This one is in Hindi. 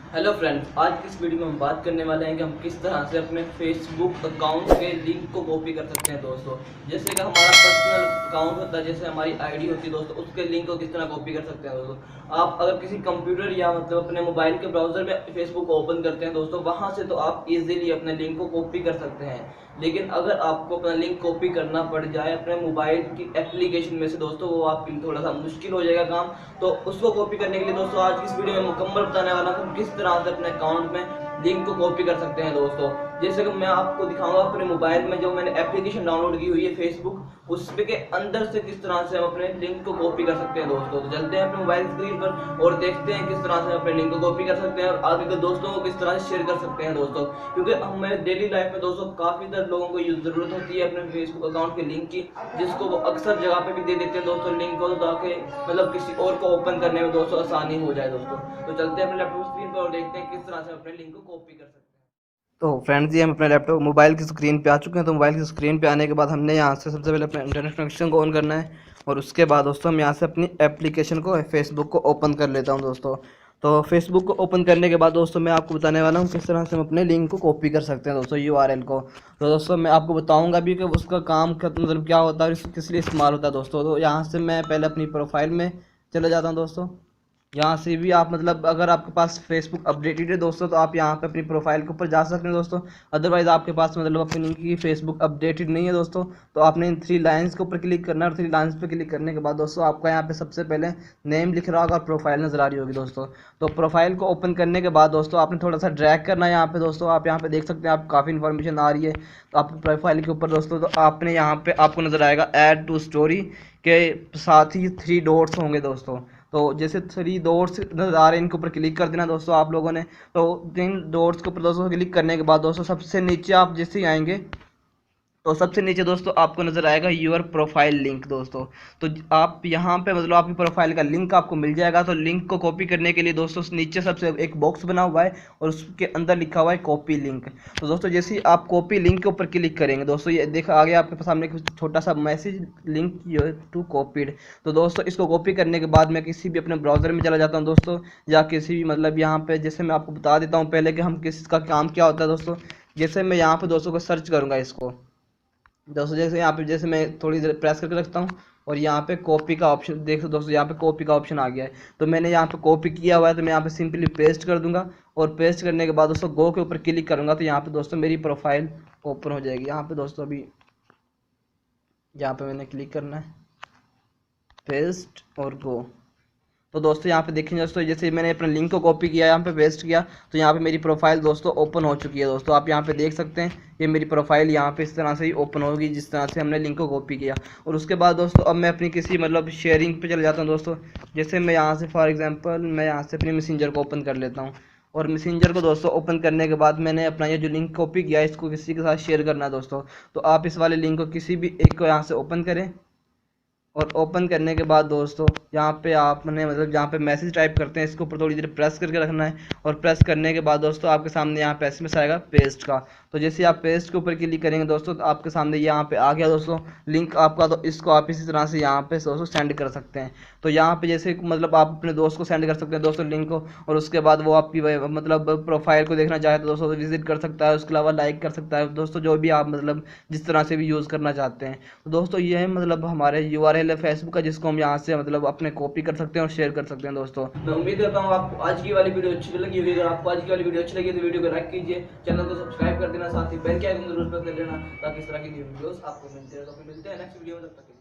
हेलो फ्रेंड्स, आज की इस वीडियो में हम बात करने वाले हैं कि हम किस तरह से अपने फेसबुक अकाउंट के लिंक को कॉपी कर सकते हैं दोस्तों। जैसे कि हमारा पर्सनल अकाउंट होता है, जैसे हमारी आईडी होती है दोस्तों, उसके लिंक को किस तरह कॉपी कर सकते हैं दोस्तों। आप अगर किसी कंप्यूटर या मतलब अपने मोबाइल के ब्राउजर में फेसबुक ओपन करते हैं दोस्तों, वहाँ से तो आप इजीली अपने लिंक को कॉपी कर सकते हैं। लेकिन अगर आपको अपना लिंक कॉपी करना पड़ जाए अपने मोबाइल की एप्लीकेशन में से दोस्तों, वो आपके लिए थोड़ा सा मुश्किल हो जाएगा काम। तो उसको कॉपी करने के लिए दोस्तों आज की इस वीडियो में मुकम्मल बताने वाला हूँ किस तरह से अपने अकाउंट में लिंक को कॉपी कर सकते हैं दोस्तों। जैसे कि मैं आपको दिखाऊंगा अपने मोबाइल में जो मैंने एप्लीकेशन डाउनलोड की हुई है फेसबुक, उसपे के अंदर से किस तरह से हम अपने लिंक को कॉपी कर सकते हैं दोस्तों। तो चलते हैं अपने मोबाइल स्क्रीन पर और देखते हैं किस तरह से अपने लिंक को कॉपी कर सकते हैं और आगे के दोस्तों को किस तरह से शेयर कर सकते हैं दोस्तों। क्योंकि हमें डेली लाइफ में दोस्तों काफ़ी तरह लोगों को जरूरत होती है अपने फेसबुक अकाउंट के लिंक की, जिसको वो अक्सर जगह पे भी दे देते हैं दोस्तों लिंक को, ताकि मतलब किसी और को ओपन करने में दोस्तों आसानी हो जाए दोस्तों। तो चलते हैं अपने लैपटॉप स्क्रीन पर और देखते हैं किस तरह से अपने लिंक को कॉपी कर सकते हैं। तो फ्रेंड्स, ये हम अपने लैपटॉप मोबाइल की स्क्रीन पे आ चुके हैं। तो मोबाइल की स्क्रीन पे आने के बाद हमने यहाँ से सबसे पहले अपने इंटरनेट कनेक्शन को ऑन करना है और उसके बाद दोस्तों हम यहाँ से अपनी एप्लीकेशन को फेसबुक को ओपन कर लेता हूँ दोस्तों। तो फेसबुक को ओपन करने के बाद दोस्तों मैं आपको बताने वाला हूँ किस तरह से हम अपने लिंक को कॉपी कर सकते हैं दोस्तों, यूआरएल को। तो दोस्तों मैं आपको बताऊँगा भी कि उसका काम मतलब क्या होता है और किस लिए इस्तेमाल होता है दोस्तों। तो यहाँ से मैं पहले अपनी प्रोफाइल में चले जाता हूँ दोस्तों। यहाँ से भी आप मतलब अगर आपके पास फेसबुक अपडेटेड है दोस्तों, तो आप यहाँ पे अपनी प्रोफाइल के ऊपर जा सकते हैं दोस्तों। अदरवाइज़ आपके पास मतलब अपनी की फेसबुक अपडेटेड नहीं है दोस्तों, तो आपने इन थ्री लाइंस के ऊपर क्लिक करना है और थ्री लाइंस पे क्लिक करने के बाद दोस्तों आपका यहाँ पे सबसे पहले नेम लिख रहा होगा और प्रोफाइल नज़र आ रही होगी दोस्तों। तो प्रोफाइल को ओपन करने के बाद दोस्तों आपने थोड़ा सा ड्रैग करना है यहाँ पे दोस्तों। आप यहाँ पे देख सकते हैं, आप काफ़ी इन्फॉर्मेशन आ रही है तो आपकी प्रोफाइल के ऊपर दोस्तों। तो आपने यहाँ पे आपको नज़र आएगा ऐड टू स्टोरी के साथ ही थ्री डॉट्स होंगे दोस्तों। तो जैसे थ्री डॉट्स नज़र आ रहे हैं, इनके ऊपर क्लिक कर देना दोस्तों आप लोगों ने। तो इन डॉट्स के ऊपर दोस्तों क्लिक करने के बाद दोस्तों सबसे नीचे आप जैसे ही आएंगे तो सबसे नीचे दोस्तों आपको नज़र आएगा यूर प्रोफाइल लिंक दोस्तों। तो आप यहाँ पे मतलब आपकी प्रोफाइल का लिंक आपको मिल जाएगा। तो लिंक को कॉपी करने के लिए दोस्तों नीचे सबसे एक बॉक्स बना हुआ है और उसके अंदर लिखा हुआ है कॉपी लिंक। तो दोस्तों जैसे ही आप कॉपी लिंक के ऊपर क्लिक करेंगे दोस्तों, ये देखा आगे आपके सामने एक छोटा सा मैसेज लिंक टू कॉपीड। तो दोस्तों इसको कॉपी करने के बाद मैं किसी भी अपने ब्राउज़र में चला जाता हूँ दोस्तों, या किसी भी मतलब यहाँ पे जैसे मैं आपको बता देता हूँ पहले कि हम किसका काम क्या होता है दोस्तों। जैसे मैं यहाँ पे दोस्तों को सर्च करूँगा इसको दोस्तों, जैसे यहाँ पे जैसे मैं थोड़ी देर प्रेस करके रखता हूँ और यहाँ पे कॉपी का ऑप्शन देखो दोस्तों, यहाँ पे कॉपी का ऑप्शन आ गया है। तो मैंने यहाँ पे कॉपी किया हुआ है, तो मैं यहाँ पे सिंपली पेस्ट कर दूंगा और पेस्ट करने के बाद दोस्तों गो के ऊपर क्लिक करूँगा तो यहाँ पे दोस्तों मेरी प्रोफाइल ओपन हो जाएगी। यहाँ पे दोस्तों अभी यहाँ पे मैंने क्लिक करना है, पेस्ट और गो। तो दोस्तों यहाँ पे देखेंगे दोस्तों, जैसे मैंने अपने लिंक को कॉपी किया, यहाँ पे पेस्ट किया, तो यहाँ पे मेरी प्रोफाइल दोस्तों ओपन हो चुकी है दोस्तों। आप यहाँ पे देख सकते हैं ये मेरी प्रोफाइल यहाँ पे इस तरह से ही ओपन होगी जिस तरह से हमने लिंक को कॉपी किया। और उसके बाद दोस्तों अब मैं अपनी किसी मतलब शेयरिंग पे चले जाता हूँ दोस्तों। जैसे मैं यहाँ से फॉर एग्जांपल मैं यहाँ से अपनी मैसेंजर को ओपन कर लेता हूँ और मैसेंजर को दोस्तों ओपन करने के बाद मैंने अपना ये जो लिंक कॉपी किया है इसको किसी के साथ शेयर करना है दोस्तों। तो आप इस वाले लिंक को किसी भी एक को यहाँ से ओपन करें और ओपन करने के बाद दोस्तों यहाँ पे आपने मतलब जहाँ पे मैसेज टाइप करते हैं इसके ऊपर थोड़ी देर प्रेस करके रखना है और प्रेस करने के बाद दोस्तों आपके सामने यहाँ पे एसएमएस आएगा पेस्ट का। तो जैसे आप पेस्ट के ऊपर क्लिक करेंगे दोस्तों तो आपके सामने यहाँ पे आ गया दोस्तों लिंक आपका। तो इसको आप इसी तरह से यहाँ पे दोस्तों सेंड कर सकते हैं। तो यहाँ पे जैसे मतलब आप अपने दोस्त को सेंड कर सकते हैं दोस्तों लिंक को, और उसके बाद वो आपकी मतलब प्रोफाइल को देखना चाहे तो दोस्तों विजिट कर सकता है, उसके अलावा लाइक कर सकता है दोस्तों, जो भी आप मतलब जिस तरह से भी यूज़ करना चाहते हैं। तो दोस्तों ये है मतलब हमारे यूआरएल है फेसबुक का, जिसको हम यहाँ से मतलब अपने कॉपी कर सकते हैं और शेयर कर सकते हैं दोस्तों। मैं उम्मीद करता हूँ आपको आज की वाली वीडियो अच्छी लगी होगी। अगर आपको आज की वाली वीडियो अच्छी लगी तो वीडियो को लाइक कीजिए, चैनल को सब्सक्राइब कर देना, साथ ही बेल के आइकन जरूर प्रेस कर देना ताकि इस तरह की वीडियोस आपको मिलते रहे। तो फिर मिलते हैं नेक्स्ट वीडियो में, तब तक